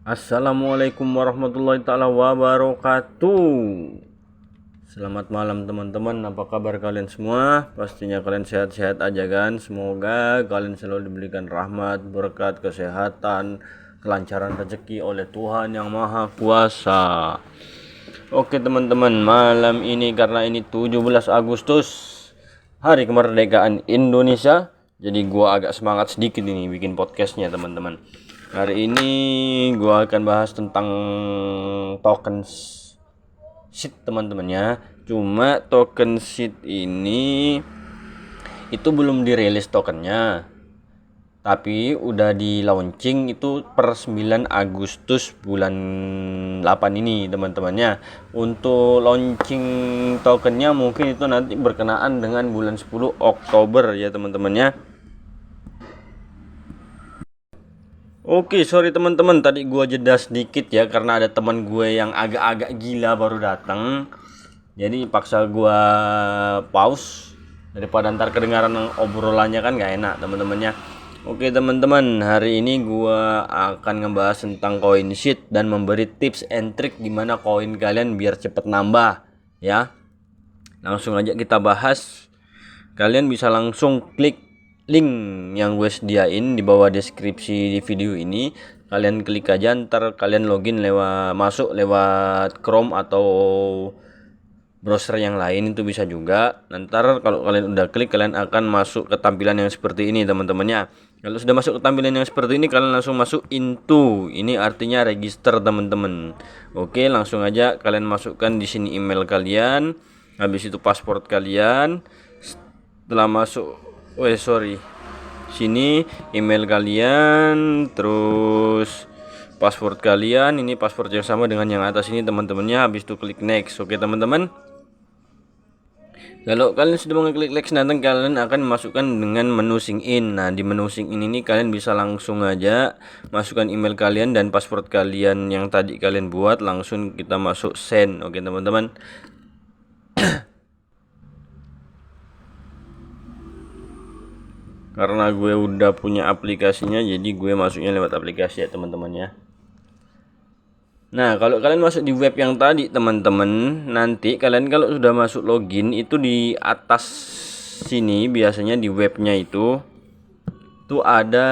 Assalamualaikum warahmatullahi taala wabarakatuh. Selamat malam teman-teman. Apa kabar kalian semua? Pastinya kalian sehat-sehat aja kan? Semoga kalian selalu diberikan rahmat, berkat, kesehatan, kelancaran rezeki oleh Tuhan yang Maha Kuasa. Oke teman-teman, malam ini karena ini 17 Agustus, Hari Kemerdekaan Indonesia, jadi gua agak semangat sedikit ini bikin podcastnya teman-teman. Hari ini gua akan bahas tentang token seed teman-teman ya. Cuma token seed ini itu belum dirilis tokennya, tapi udah di launching itu per 9 Agustus bulan 8 ini teman-temannya. Untuk launching tokennya mungkin itu nanti berkenaan dengan bulan 10 Oktober ya teman-temannya. Oke, sorry teman-teman, tadi gua jeda sedikit ya karena ada teman gue yang agak-agak gila baru datang. Jadi paksa gua pause daripada ntar kedengaran obrolannya kan gak enak teman-temannya. Oke teman-teman, hari ini gua akan ngebahas tentang koin seed dan memberi tips and trick gimana koin kalian biar cepet nambah ya. Langsung aja kita bahas. Kalian bisa langsung klik link yang gue sediain di bawah deskripsi di video ini. Kalian klik aja, ntar kalian login masuk lewat Chrome atau browser yang lain itu bisa juga. Ntar kalau kalian udah klik, kalian akan masuk ke tampilan yang seperti ini teman-temannya. Kalau sudah masuk ke tampilan yang seperti ini, kalian langsung masuk into. Ini artinya register teman-teman. Oke, langsung aja kalian masukkan di sini email kalian, habis itu paspor kalian. Setelah masuk, sini email kalian, terus password kalian. Ini password yang sama dengan yang atas ini teman-temannya. Habis itu klik next. Oke teman-teman, kalau kalian sudah mengklik next, nanti kalian akan masukkan dengan menu sign in. Nah, di menu sign in ini kalian bisa langsung aja masukkan email kalian dan password kalian yang tadi kalian buat. Langsung kita masuk send. Oke teman-teman. Karena gue udah punya aplikasinya, jadi gue masuknya lewat aplikasi ya teman-teman ya. Nah, kalau kalian masuk di web yang tadi teman-teman, nanti kalian kalau sudah masuk login itu di atas sini biasanya di webnya itu tuh ada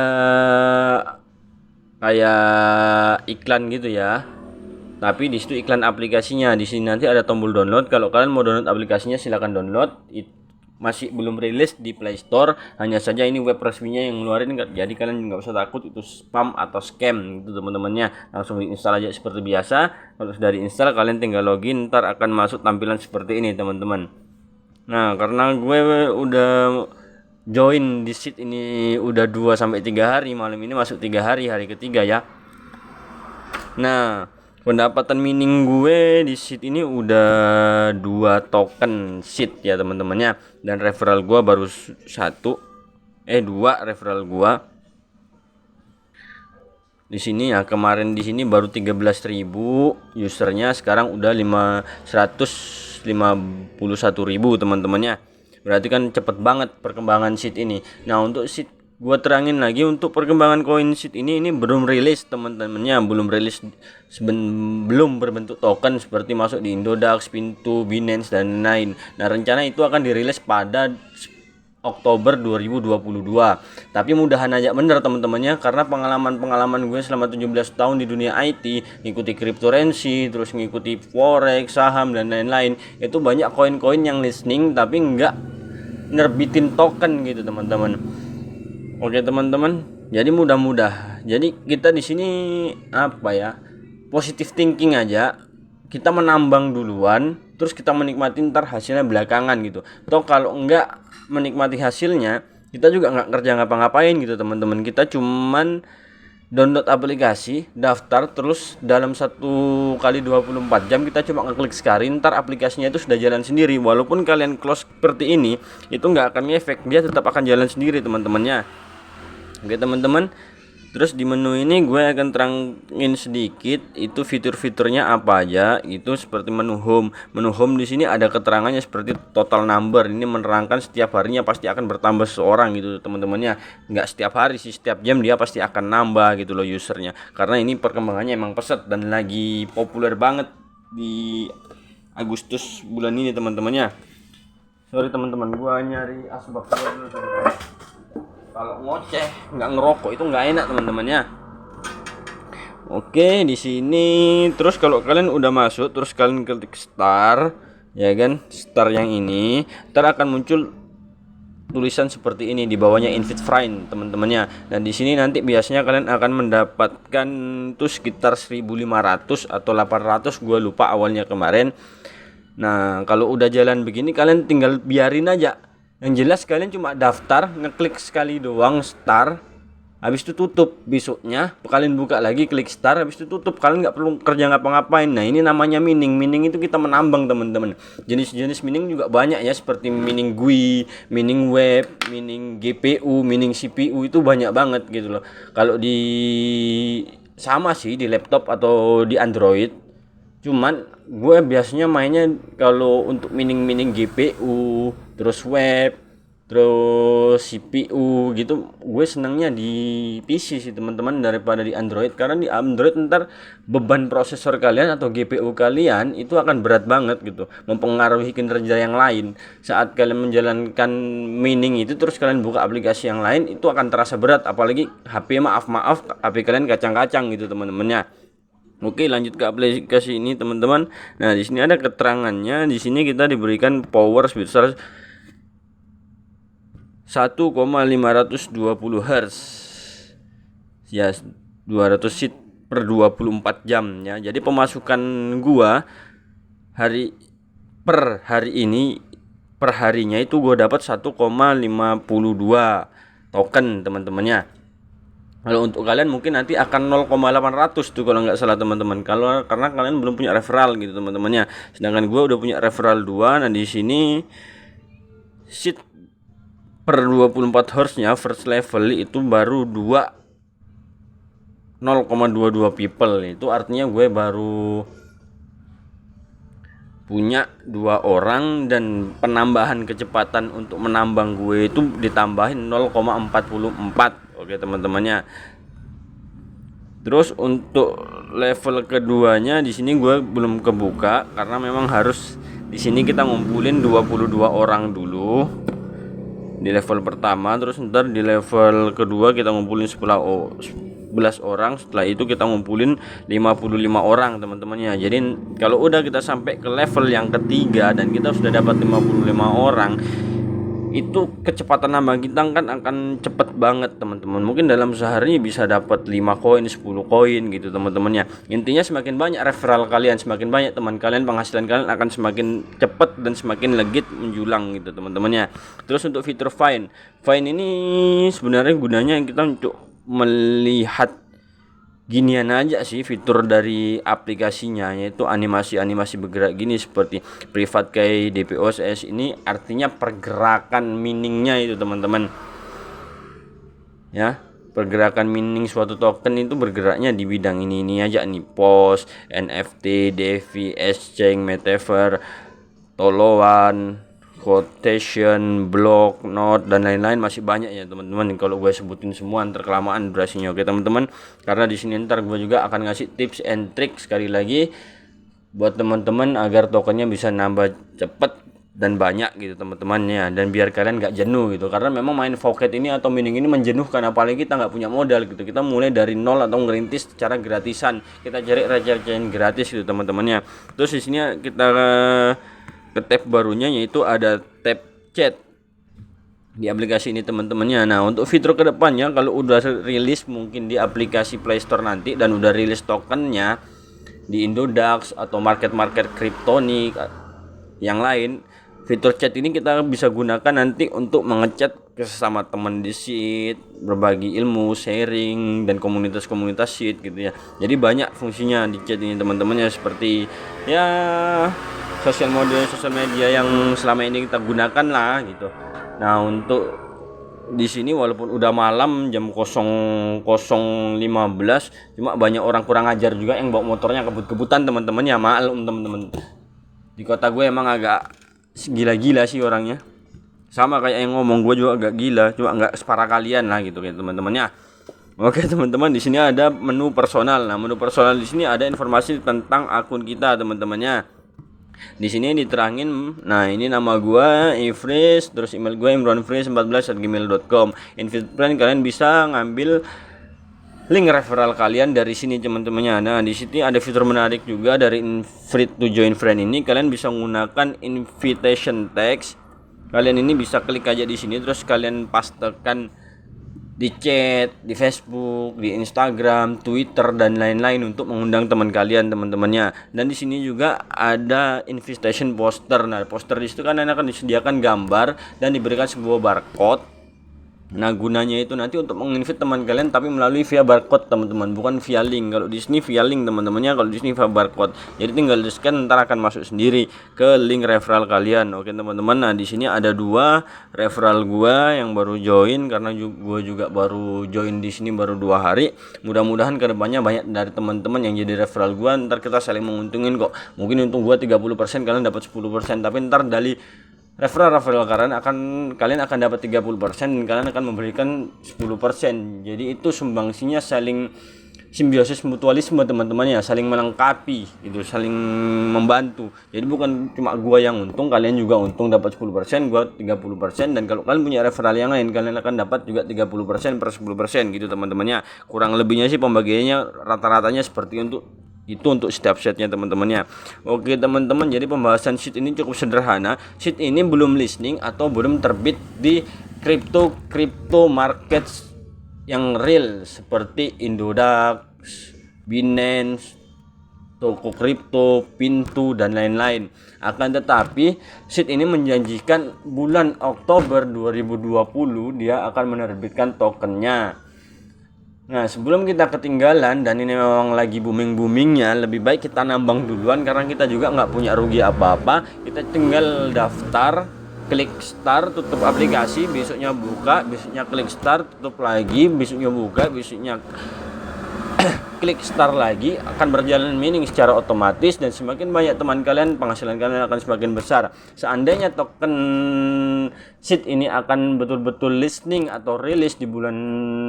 kayak iklan gitu ya. Tapi di situ iklan aplikasinya. Di sini nanti ada tombol download. Kalau kalian mau download aplikasinya silahkan download. Masih belum rilis di Play Store, hanya saja ini web resminya yang ngeluarin, jadi kalian nggak usah takut itu spam atau scam gitu teman-temannya. Langsung diinstal aja seperti biasa. Kalau sudah diinstal, kalian tinggal login, ntar akan masuk tampilan seperti ini teman-teman. Nah, karena gue udah join di seat ini udah 2-3 hari, malam ini masuk 3 hari, hari ketiga ya. Nah, pendapatan mining gue di seed ini udah 2 token seed ya teman-temannya, dan referral gue baru 2 referral gue di sini ya. Kemarin di sini baru 13.000 usernya, sekarang udah 151.000 teman-temannya. Berarti kan cepet banget perkembangan seed ini. Nah, untuk seed gua terangin lagi, untuk perkembangan koin seed ini belum rilis teman-temannya, belum berbentuk token seperti masuk di Indodax, Pintu, Binance dan lain. Nah, rencana itu akan dirilis pada Oktober 2022. Tapi mudahan aja bener teman-temannya, karena pengalaman gue selama 17 tahun di dunia IT, ngikuti cryptocurrency, terus ngikuti forex, saham dan lain-lain, itu banyak koin-koin yang listening tapi enggak nerbitin token gitu teman-teman. Oke teman-teman, jadi jadi kita di sini positive thinking aja. Kita menambang duluan, terus kita menikmati ntar hasilnya belakangan gitu. Toh kalau enggak menikmati hasilnya, kita juga nggak kerja ngapa-ngapain gitu teman-teman. Kita cuman download aplikasi, daftar, terus dalam 1 kali 24 jam kita cuma ngeklik sekali, ntar aplikasinya itu sudah jalan sendiri. Walaupun kalian close seperti ini, itu nggak akan ngefek, dia tetap akan jalan sendiri teman-temannya. Oke teman-teman, Terus di menu ini gue akan terangin sedikit itu fitur-fiturnya apa aja. Itu seperti menu home. Menu home di sini ada keterangannya seperti total number. Ini menerangkan setiap harinya pasti akan bertambah seorang gitu teman-temannya. Nggak setiap hari sih, setiap jam dia pasti akan nambah gitu loh usernya. Karena ini perkembangannya emang pesat dan lagi populer banget di Agustus bulan ini teman-temannya. Sorry teman-teman, gua nyari asbak dulu teman-teman. Kalau ngoceh nggak ngerokok itu nggak enak teman-temannya. Oke, di sini terus kalau kalian udah masuk terus kalian klik start, ya kan? Start yang ini, ntar akan muncul tulisan seperti ini di bawahnya invite friend teman-temannya. Dan di sini nanti biasanya kalian akan mendapatkan tuh sekitar 1.500 atau 800, gua lupa awalnya kemarin. Nah, kalau udah jalan begini kalian tinggal biarin aja. Yang jelas kalian cuma daftar, ngeklik sekali doang start, habis itu tutup. Besoknya kalian buka lagi, klik start, habis itu tutup. Kalian nggak perlu kerja ngapa-ngapain. Nah, ini namanya mining. Mining itu kita menambang teman-teman. Jenis-jenis mining juga banyak ya, seperti mining GUI, mining web, mining GPU, mining CPU, itu banyak banget gitu loh. Kalau di sama sih di laptop atau di Android. Cuman gue biasanya mainnya kalau untuk mining GPU, terus web, terus CPU gitu, gue senangnya di PC sih teman-teman daripada di Android. Karena di Android ntar beban prosesor kalian atau GPU kalian itu akan berat banget gitu, mempengaruhi kinerja yang lain. Saat kalian menjalankan mining itu terus kalian buka aplikasi yang lain, itu akan terasa berat. Apalagi HP, maaf HP kalian kacang-kacang gitu teman-temannya. Oke, lanjut ke aplikasi ini teman-teman. Nah, di sini ada keterangannya. Di sini kita diberikan power sebesar 1,520 Hz. Ya, 200 seat per 24 jam ya. Jadi pemasukan gua per hari ini, per harinya itu gua dapat 1,52 token teman-temannya. Kalau untuk kalian mungkin nanti akan 0,800 tuh kalau nggak salah teman-teman. Kalau karena kalian belum punya referral gitu teman-temannya. Sedangkan gue udah punya referral 2. Nah, di sini seat per 24 Hz-nya first level itu baru 0,22 people. Itu artinya gue baru punya 2 orang dan penambahan kecepatan untuk menambang gue itu ditambahin 0,44. Oke teman-temannya. Terus untuk level keduanya di sini gue belum kebuka karena memang harus di sini kita ngumpulin 22 orang dulu di level pertama, terus ntar di level kedua kita ngumpulin 11 orang, setelah itu kita ngumpulin 55 orang teman-temannya. Jadi kalau udah kita sampai ke level yang ketiga dan kita sudah dapat 55 orang, itu kecepatan nambah kita kan akan cepet banget teman-teman. Mungkin dalam sehari bisa dapat 5 koin, 10 koin gitu teman-temannya. Intinya semakin banyak referral kalian, semakin banyak teman kalian, penghasilan kalian akan semakin cepet dan semakin legit menjulang gitu teman-temannya. Terus untuk fitur Find ini sebenarnya gunanya kita untuk melihat ginian aja sih fitur dari aplikasinya, yaitu animasi bergerak gini seperti private key DPoS. Ini artinya pergerakan miningnya itu teman-teman ya. Pergerakan mining suatu token itu bergeraknya di bidang ini aja nih, POS, NFT, DeFi, exchange, metaverse, toloan, quotation, block, note, dan lain-lain. Masih banyak ya teman-teman. Kalau gue sebutin semua ntar kelamaan durasinya. Oke teman-teman, karena di sini ntar gue juga akan ngasih tips and trick sekali lagi buat teman-teman agar tokennya bisa nambah cepet dan banyak gitu teman-temannya, dan biar kalian gak jenuh gitu. Karena memang main Pocket ini atau mining ini menjenuhkan, apalagi kita nggak punya modal gitu. Kita mulai dari nol atau ngerintis secara gratisan, kita cari recharge gratis gitu teman-temannya. Terus di sini kita ke tab barunya, yaitu ada tab chat di aplikasi ini teman-temannya. Nah, untuk fitur kedepannya kalau udah rilis mungkin di aplikasi Play Store nanti dan udah rilis tokennya di Indodax atau market kriptonik yang lain, fitur chat ini kita bisa gunakan nanti untuk mengechat ke sesama teman di seed, berbagi ilmu, sharing, dan komunitas seed gitu ya. Jadi banyak fungsinya di chat ini teman-temannya, seperti ya sosial media yang selama ini kita gunakan lah gitu. Nah, untuk di sini walaupun udah malam jam 00.15, cuma banyak orang kurang ajar juga yang bawa motornya kebut-kebutan teman-teman ya. Maklum teman-teman, di kota gue emang agak gila-gila sih orangnya, sama kayak yang ngomong gue juga agak gila, cuma nggak separah kalian lah gitu kayak teman-temannya. Oke teman-teman, di sini ada menu personal. Nah, menu personal di sini ada informasi tentang akun kita teman-temannya. Di sini diterangin, nah ini nama gua Ifris, terus email gua imronfris14@gmail.com. Invite friend, kalian bisa ngambil link referral kalian dari sini teman-temannya. Nah, di sini ada fitur menarik juga dari invite to join friend ini. Kalian bisa menggunakan invitation text. Kalian ini bisa klik aja di sini, terus kalian pastekan di chat, di Facebook, di Instagram, Twitter dan lain-lain untuk mengundang teman kalian teman-temannya. Dan di sini juga ada invitation poster. Nah, poster di situ kan akan disediakan gambar dan diberikan sebuah barcode. Nah, gunanya itu nanti untuk menginvite teman kalian tapi melalui via barcode teman-teman, bukan via link. Kalau di sini via link teman-temannya, kalau di sini via barcode. Jadi tinggal di scan, ntar akan masuk sendiri ke link referral kalian. Oke teman-teman. Nah, di sini ada 2 referral gua yang baru join, karena gua juga baru join di sini baru 2 hari. Mudah-mudahan kedepannya banyak dari teman-teman yang jadi referral gua, ntar kita saling menguntungin kok. Mungkin untung gua 30%, kalian dapat 10%, tapi ntar dari referral kalian akan dapat 30% dan kalian akan memberikan 10%. Jadi itu sumbangsinya saling simbiosis mutualisme teman-teman ya, saling melengkapi gitu, saling membantu. Jadi bukan cuma gua yang untung, kalian juga untung dapat 10%, gua 30%, dan kalau kalian punya referral yang lain kalian akan dapat juga 30% per 10% gitu teman-temannya. Kurang lebihnya sih pembagiannya rata-ratanya seperti itu untuk setiap setnya teman-temannya. Oke teman-teman, jadi pembahasan sheet ini cukup sederhana. Sheet ini belum listing atau belum terbit di crypto markets yang real seperti Indodax, Binance, toko kripto, Pintu dan lain-lain. Akan tetapi sheet ini menjanjikan bulan Oktober 2020 dia akan menerbitkan tokennya. Nah, sebelum kita ketinggalan, dan ini memang lagi booming-boomingnya, lebih baik kita nambang duluan karena kita juga nggak punya rugi apa-apa. Kita tinggal daftar, klik start, tutup aplikasi, besoknya buka, besoknya klik start, tutup lagi, besoknya buka, besoknya klik start lagi, akan berjalan mining secara otomatis, dan semakin banyak teman kalian, penghasilan kalian akan semakin besar. Seandainya token sheet ini akan betul-betul listing atau rilis di bulan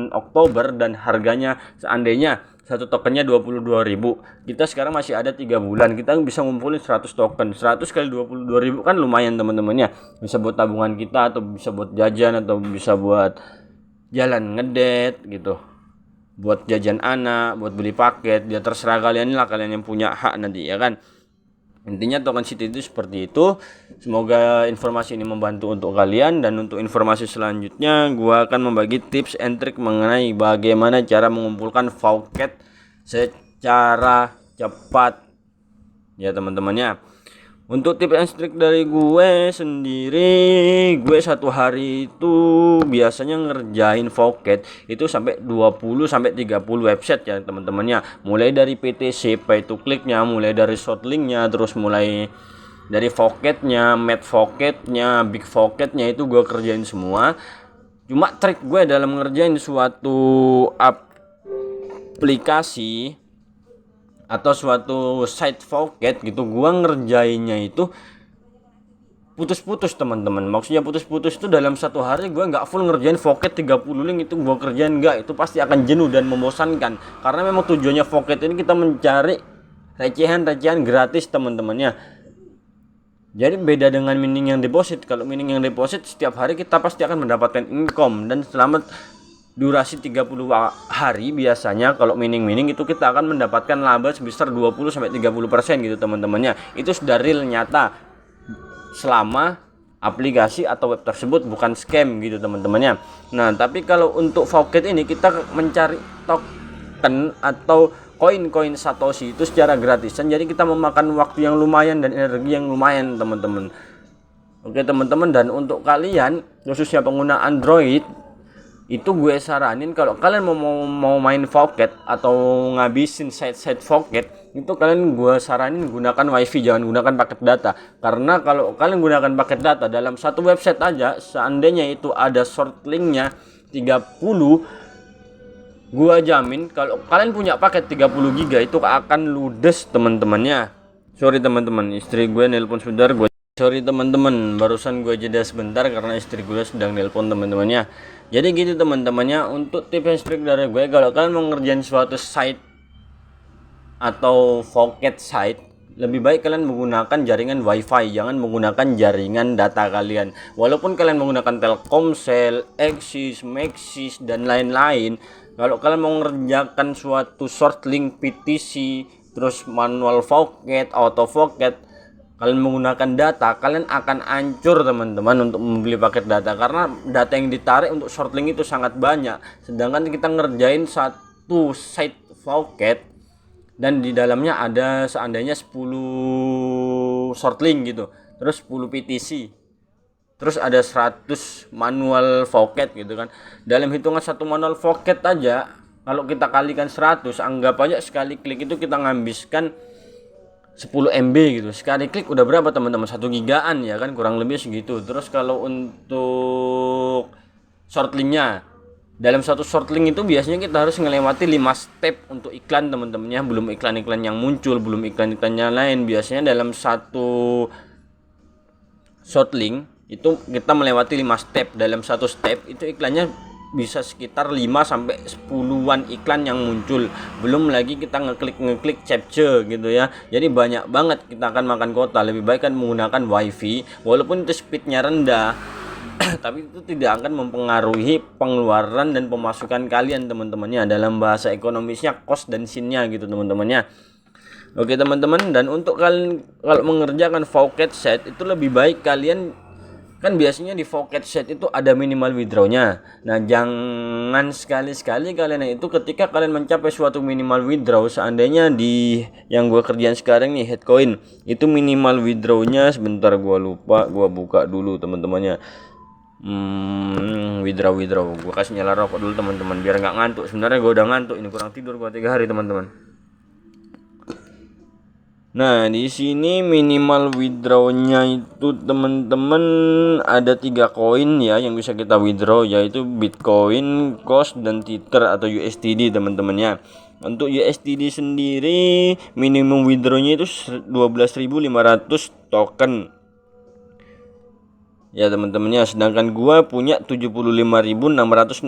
Oktober dan harganya seandainya satu tokennya 22.000, kita sekarang masih ada 3 bulan, kita bisa ngumpulin 100 token. 100 kali 22.000 kan lumayan teman-teman ya, bisa buat tabungan kita, atau bisa buat jajan, atau bisa buat jalan ngedet gitu, buat jajan anak, buat beli paket. Ya terserah kalian lah, kalian yang punya hak nanti ya kan. Intinya token sheet itu seperti itu. Semoga informasi ini membantu untuk kalian, dan untuk informasi selanjutnya gua akan membagi tips and trick mengenai bagaimana cara mengumpulkan Faucet secara cepat ya teman-temannya. Untuk tips and trick dari gue sendiri, gue satu hari itu biasanya ngerjain Faucet itu sampai 20 sampai 30 website ya teman-temannya. Mulai dari PTC, pay to click-nya, mulai dari shortlinknya, terus mulai dari Faucetnya, Mad Faucetnya, Big Faucetnya, itu gue kerjain semua. Cuma trik gue dalam ngerjain suatu aplikasi atau suatu site Faucet gitu, gua ngerjainnya itu putus-putus teman-teman. Maksudnya putus-putus itu dalam satu hari gua nggak full ngerjain Faucet 30 link itu gua kerjain, nggak, itu pasti akan jenuh dan membosankan. Karena memang tujuannya Faucet ini kita mencari recehan-recehan gratis teman-temannya. Jadi beda dengan mining yang deposit. Kalau mining yang deposit setiap hari kita pasti akan mendapatkan income, dan selama durasi 30 hari biasanya kalau mining itu kita akan mendapatkan laba sebesar 20 sampai 30% gitu teman-temannya. Itu sudah real nyata selama aplikasi atau web tersebut bukan scam gitu teman-temannya. Nah, tapi kalau untuk Faucet ini kita mencari token atau koin-koin Satoshi itu secara gratisan. Jadi kita memakan waktu yang lumayan dan energi yang lumayan teman-teman. Oke teman-teman, dan untuk kalian khususnya pengguna Android, itu gue saranin kalau kalian mau main Pocket atau ngabisin site Pocket, itu kalian gue saranin gunakan wifi, jangan gunakan paket data. Karena kalau kalian gunakan paket data dalam satu website aja, seandainya itu ada short linknya 30, gua jamin kalau kalian punya paket 30 giga itu akan ludes teman-temannya. Sorry teman-teman, istri gue nelpon sebentar. Sorry teman-teman, barusan gue jeda sebentar karena istri gue sedang nelpon teman-temannya. Jadi gitu teman-temannya, untuk tips and trik dari gue, kalau kalian mau ngerjain suatu site atau Pocket site, lebih baik kalian menggunakan jaringan wifi, jangan menggunakan jaringan data kalian. Walaupun kalian menggunakan Telkomsel, Axis, Maxis dan lain-lain, kalau kalian mau ngerjakan suatu short link PTC, terus manual Pocket, auto Pocket, kalian menggunakan data, kalian akan hancur teman-teman untuk membeli paket data, karena data yang ditarik untuk short link itu sangat banyak. Sedangkan kita ngerjain satu site Pocket dan di dalamnya ada seandainya 10 short link gitu, terus 10 PTC, terus ada 100 manual Pocket gitu kan. Dalam hitungan satu manual Pocket aja, kalau kita kalikan 100, anggap aja sekali klik itu kita nghabiskan 10 MB gitu. Sekali klik udah berapa teman-teman? 1 gigaan ya kan, kurang lebih segitu. Terus kalau untuk short linknya, dalam satu short link itu biasanya kita harus melewati 5 step untuk iklan teman-temannya, belum iklan-iklan yang muncul, belum iklan-iklannya lain. Biasanya dalam satu short link itu kita melewati 5 step. Dalam satu step itu iklannya bisa sekitar 5 sampai 10-an iklan yang muncul. Belum lagi kita ngeklik capture gitu ya. Jadi banyak banget kita akan makan kuota. Lebih baik kan menggunakan wifi, walaupun itu speednya rendah tapi itu tidak akan mempengaruhi pengeluaran dan pemasukan kalian teman-temannya. Dalam bahasa ekonomisnya cost dan sin-nya gitu teman-temannya. Oke teman-teman, dan untuk kalian kalau mengerjakan Pocket set itu lebih baik kalian, kan biasanya di Pocket set itu ada minimal withdrawnya. Nah, jangan sekali-sekali kalian itu ketika kalian mencapai suatu minimal withdraw, seandainya di yang gue kerjaan sekarang nih Headcoin, itu minimal withdrawnya sebentar, gue lupa, gue buka dulu teman-temannya. Withdraw gue kasih nyala rokok dulu teman-teman biar nggak ngantuk. Sebenarnya gue udah ngantuk, ini kurang tidur gue 3 hari teman-teman. Nah, di sini minimal withdrawnya itu teman-teman ada 3 koin ya yang bisa kita withdraw, yaitu Bitcoin, COS dan Tether atau USDD teman-temannya. Untuk USDD sendiri minimum withdrawnya itu 12.500 token. Ya teman-temannya, sedangkan gua punya 75.667,5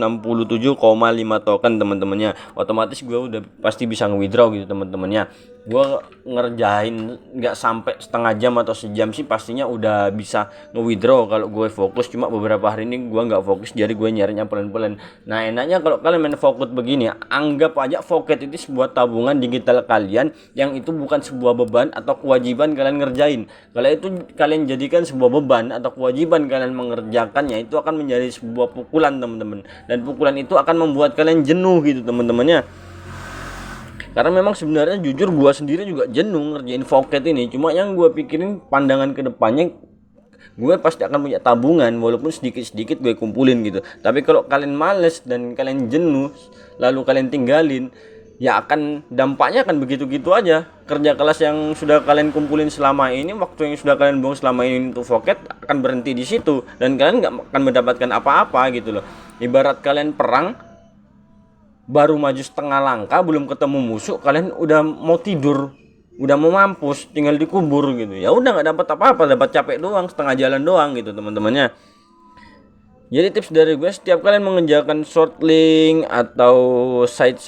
token teman-temannya. Otomatis gua udah pasti bisa nge-withdraw gitu teman-temannya. Gua ngerjain nggak sampai setengah jam atau sejam sih pastinya udah bisa nge-withdraw kalau gue fokus. Cuma beberapa hari ini gua nggak fokus, jadi gue nyarinya pelan-pelan. Nah, enaknya kalau kalian main Pocket begini, anggap aja Pocket itu sebuah tabungan digital kalian yang itu bukan sebuah beban atau kewajiban kalian ngerjain. Kalau itu kalian jadikan sebuah beban atau kewajiban kalian mengerjakannya, itu akan menjadi sebuah pukulan teman-teman, dan pukulan itu akan membuat kalian jenuh gitu teman-temannya. Karena memang sebenarnya jujur gua sendiri juga jenuh ngerjain Pocket ini. Cuma yang gua pikirin pandangan ke depannya, gue pasti akan punya tabungan walaupun sedikit-sedikit gue kumpulin gitu. Tapi kalau kalian males dan kalian jenuh lalu kalian tinggalin, ya akan dampaknya akan begitu-gitu aja. Kerja kelas yang sudah kalian kumpulin selama ini, waktu yang sudah kalian buang selama ini untuk Pocket akan berhenti di situ, dan kalian nggak akan mendapatkan apa-apa gitu loh. Ibarat kalian perang, baru maju setengah langkah, belum ketemu musuh, kalian udah mau tidur, udah mau mampus, tinggal dikubur gitu. Ya udah nggak dapat apa-apa, dapat capek doang, setengah jalan doang gitu teman-temannya. Jadi tips dari gue, setiap kalian mengerjakan short link atau site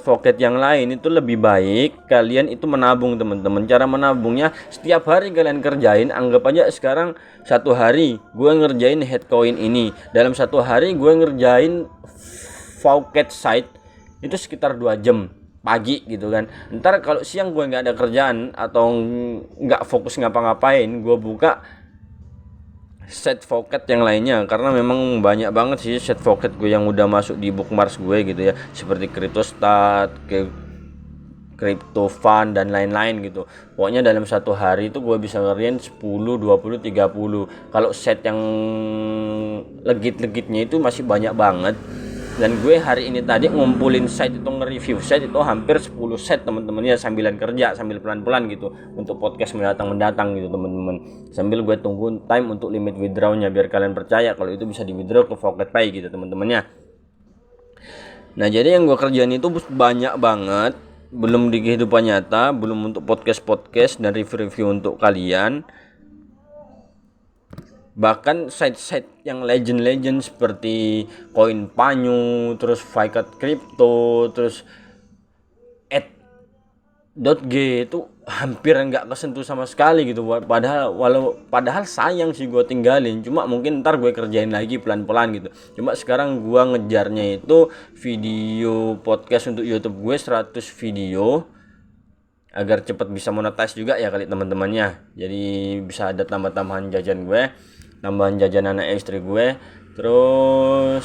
Pocket yang lain, itu lebih baik kalian itu menabung teman-teman. Cara menabungnya, setiap hari kalian kerjain, anggap aja sekarang satu hari gue ngerjain Headcoin ini, dalam satu hari gue ngerjain Pocket site itu sekitar 2 jam pagi gitu kan. Ntar kalau siang gue nggak ada kerjaan atau nggak fokus ngapa-ngapain, gue buka set Pocket yang lainnya, karena memang banyak banget sih set Pocket gue yang udah masuk di bookmarks gue gitu ya, seperti CryptoStat, Crypto Fund dan lain-lain gitu. Pokoknya dalam satu hari itu gue bisa ngerjain 10, 20, 30. Kalau set yang legit-legitnya itu masih banyak banget. Dan gue hari ini tadi ngumpulin site itu, nge-review site itu hampir 10 set teman-teman ya, sambilan kerja, sambil pelan-pelan gitu untuk podcast mendatang gitu teman-teman. Sambil gue tunggu time untuk limit withdrawnya biar kalian percaya kalau itu bisa di withdraw ke Pocket Pay gitu teman-temannya. Nah, jadi yang gue kerjain itu banyak banget, belum di kehidupan nyata, belum untuk podcast dan review-review untuk kalian. Bahkan site-site yang legend seperti Koin Panyu, terus Fikat Crypto, terus .g itu hampir nggak kesentuh sama sekali gitu. Padahal sayang sih gue tinggalin, cuma mungkin ntar gue kerjain lagi pelan-pelan gitu. Cuma sekarang gue ngejarnya itu video podcast untuk YouTube gue 100 video agar cepat bisa monetize juga ya kali teman-temannya. Jadi bisa ada tambahan jajan gue, tambahan jajan anak istri gue. Terus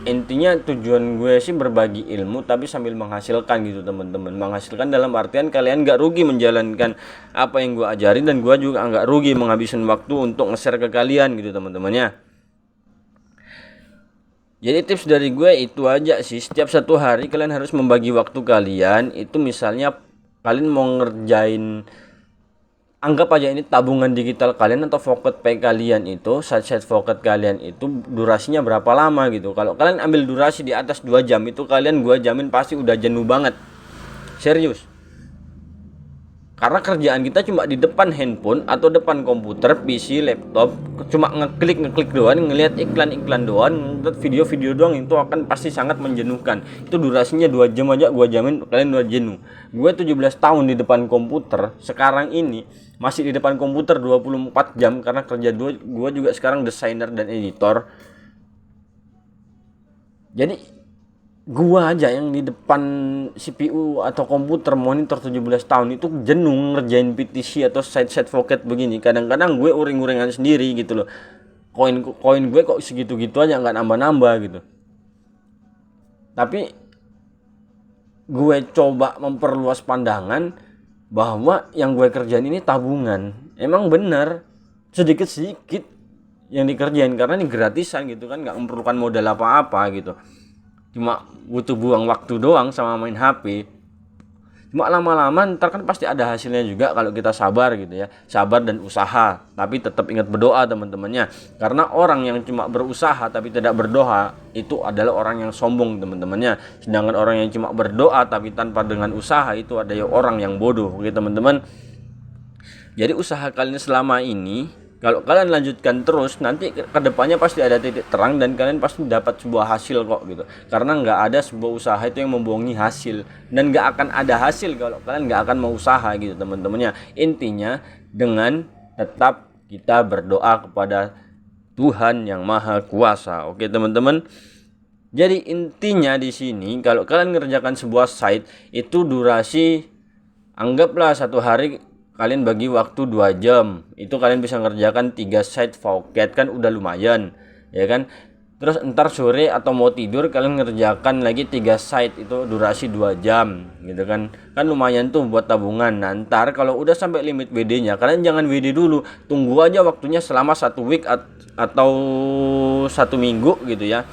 intinya tujuan gue sih berbagi ilmu tapi sambil menghasilkan gitu teman-teman. Menghasilkan dalam artian kalian gak rugi menjalankan apa yang gue ajarin, dan gue juga gak rugi menghabiskan waktu untuk nge-share ke kalian gitu teman-temannya. Jadi tips dari gue itu aja sih. Setiap satu hari kalian harus membagi waktu kalian. Itu misalnya kalian mau ngerjain, anggap aja ini tabungan digital kalian atau Pocket Pay kalian itu, site Pocket kalian itu durasinya berapa lama gitu. Kalau kalian ambil durasi di atas 2 jam itu kalian gua jamin pasti udah jenuh banget. Serius. Karena kerjaan kita cuma di depan handphone atau depan komputer, PC, laptop, cuma ngeklik doang, ngelihat iklan-iklan doang, ngeliat video-video doang, itu akan pasti sangat menjenuhkan. Itu durasinya 2 jam aja gua jamin kalian udah jenuh. Gue 17 tahun di depan komputer, sekarang ini masih di depan komputer 24 jam karena kerja gue juga sekarang desainer dan editor. Jadi gua aja yang di depan CPU atau komputer monitor 17 tahun itu jenuh ngerjain PTC atau site Pocket begini. Kadang-kadang gue uring-uringan sendiri gitu loh. Koin gue kok segitu-gitu aja, nggak nambah-nambah gitu. Tapi gue coba memperluas pandangan bahwa yang gue kerjain ini tabungan. Emang bener sedikit-sedikit yang dikerjain karena ini gratisan gitu kan, nggak memerlukan modal apa-apa gitu. Cuma butuh buang waktu doang sama main HP. Cuma lama-lama ntar kan pasti ada hasilnya juga kalau kita sabar gitu ya. Sabar dan usaha. Tapi tetap ingat berdoa teman-temannya. Karena orang yang cuma berusaha tapi tidak berdoa itu adalah orang yang sombong teman-temannya. Sedangkan orang yang cuma berdoa tapi tanpa dengan usaha itu adalah orang yang bodoh. Oke teman-teman. Jadi usaha kalian selama ini, kalau kalian lanjutkan terus, nanti kedepannya pasti ada titik terang dan kalian pasti dapat sebuah hasil kok gitu. Karena nggak ada sebuah usaha itu yang membohongi hasil, dan nggak akan ada hasil kalau kalian nggak akan mau usaha gitu teman-temannya. Intinya dengan tetap kita berdoa kepada Tuhan yang Maha Kuasa. Oke teman-teman. Jadi intinya di sini kalau kalian ngerjakan sebuah site itu durasi, anggaplah satu hari kalian bagi waktu 2 jam, itu kalian bisa ngerjakan 3 site Pocket kan udah lumayan ya kan. Terus entar sore atau mau tidur kalian ngerjakan lagi 3 site, itu durasi 2 jam gitu kan lumayan tuh buat tabungan. Nah ntar kalau udah sampai limit WD nya kalian jangan WD dulu, tunggu aja waktunya selama 1 week atau 1 minggu gitu ya,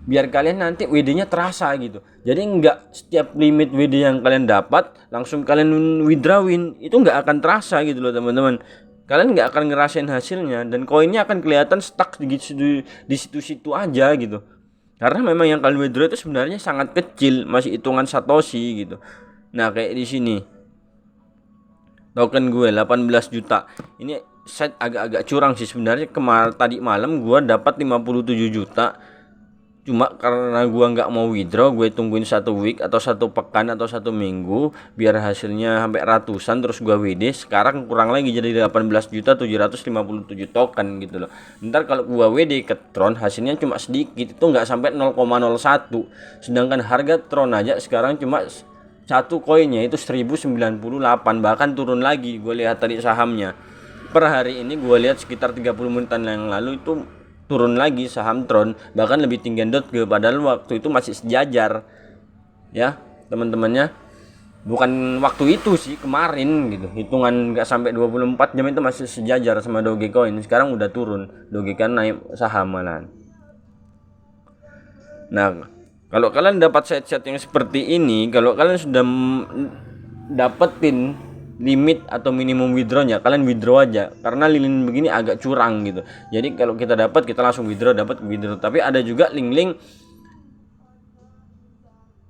biar kalian nanti WD-nya terasa gitu. Jadi nggak setiap limit WD yang kalian dapat langsung kalian withdrawin, itu nggak akan terasa gitu loh teman-teman. Kalian nggak akan ngerasain hasilnya dan koinnya akan kelihatan stuck di situ-situ aja gitu. Karena memang yang kalian withdraw itu sebenarnya sangat kecil, masih hitungan satoshi gitu. Nah kayak di sini token gue 18 juta. Ini set agak-agak curang sih sebenarnya. Tadi malam gue dapat 57 juta. Cuma karena gua nggak mau withdraw, gue tungguin 1 week atau 1 pekan atau 1 minggu biar hasilnya sampai ratusan, terus gua WD. Sekarang kurang lagi jadi 18.757 token gitu loh. Ntar kalau gua WD ke Tron hasilnya cuma sedikit, itu nggak sampai 0,01. Sedangkan harga Tron aja sekarang cuma satu koinnya itu 1098, bahkan turun lagi. Gue lihat tadi sahamnya per hari ini, gue lihat sekitar 30 menitan yang lalu itu turun lagi saham Tron, bahkan lebih tinggi .g, padahal waktu itu masih sejajar ya teman-temannya. Bukan waktu itu sih, kemarin gitu, hitungan nggak sampai 24 jam itu masih sejajar sama Dogecoin. Sekarang udah turun, Dogecoin naik saham malahan. Nah, kalau kalian dapat set-set yang seperti ini, kalau kalian sudah dapetin limit atau minimum withdrawnya, kalian withdraw aja, karena lilin begini agak curang gitu. Jadi kalau kita dapat, kita langsung withdraw, dapat withdraw. Tapi ada juga link-link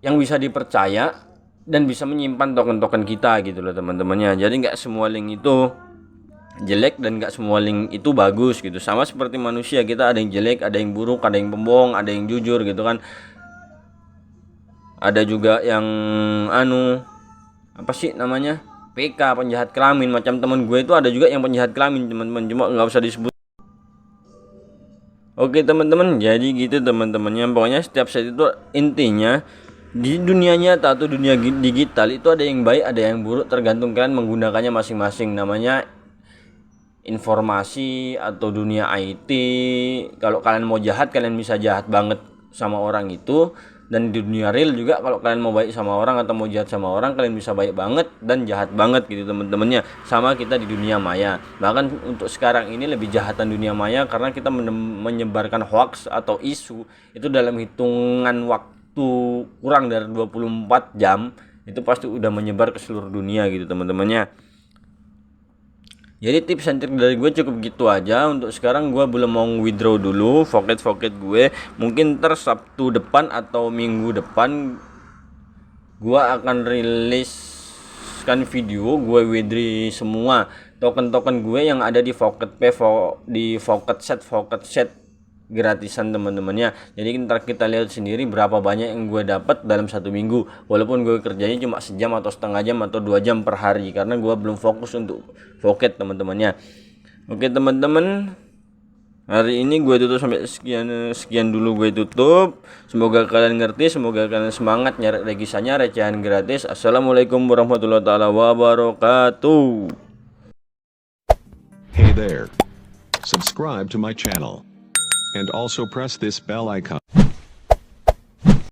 yang bisa dipercaya dan bisa menyimpan token-token kita gitu loh teman-temannya. Jadi nggak semua link itu jelek dan nggak semua link itu bagus gitu. Sama seperti manusia, kita ada yang jelek, ada yang buruk, ada yang pembohong, ada yang jujur gitu kan. Ada juga yang apa sih namanya, PK, penjahat kelamin. Macam teman gue itu ada juga yang penjahat kelamin teman-teman, cuma nggak usah disebut. Oke teman-teman, jadi gitu teman-temannya. Pokoknya setiap set itu intinya di dunia nyata atau dunia digital itu ada yang baik, ada yang buruk, tergantung kalian menggunakannya masing-masing. Namanya informasi atau dunia IT. Kalau kalian mau jahat, kalian bisa jahat banget sama orang itu. Dan di dunia real juga, kalau kalian mau baik sama orang atau mau jahat sama orang, kalian bisa baik banget dan jahat banget gitu teman-temannya. Sama kita di dunia maya. Bahkan untuk sekarang ini lebih jahatan dunia maya, karena kita menyebarkan hoax atau isu itu dalam hitungan waktu kurang dari 24 jam itu pasti udah menyebar ke seluruh dunia gitu teman-temannya. Jadi tips and trik dari gue cukup gitu aja. Untuk sekarang gue belum mau withdraw dulu pocket gue. Mungkin Sabtu depan atau minggu depan gue akan riliskan video gue withdraw semua token-token gue yang ada di Pocket Pay, di Pocket Set gratisan teman-temannya. Jadi ntar kita lihat sendiri berapa banyak yang gue dapat dalam satu minggu, walaupun gue kerjanya cuma sejam atau setengah jam atau 2 jam per hari, karena gue belum fokus untuk Pocket teman-temannya. Oke teman-teman, hari ini gue tutup sampai sekian dulu gue tutup. Semoga kalian ngerti, semoga kalian semangat nyari regisannya, recehan gratis. Assalamualaikum warahmatullahi wabarakatuh. Hey there. Subscribe to my channel. And also press this bell icon.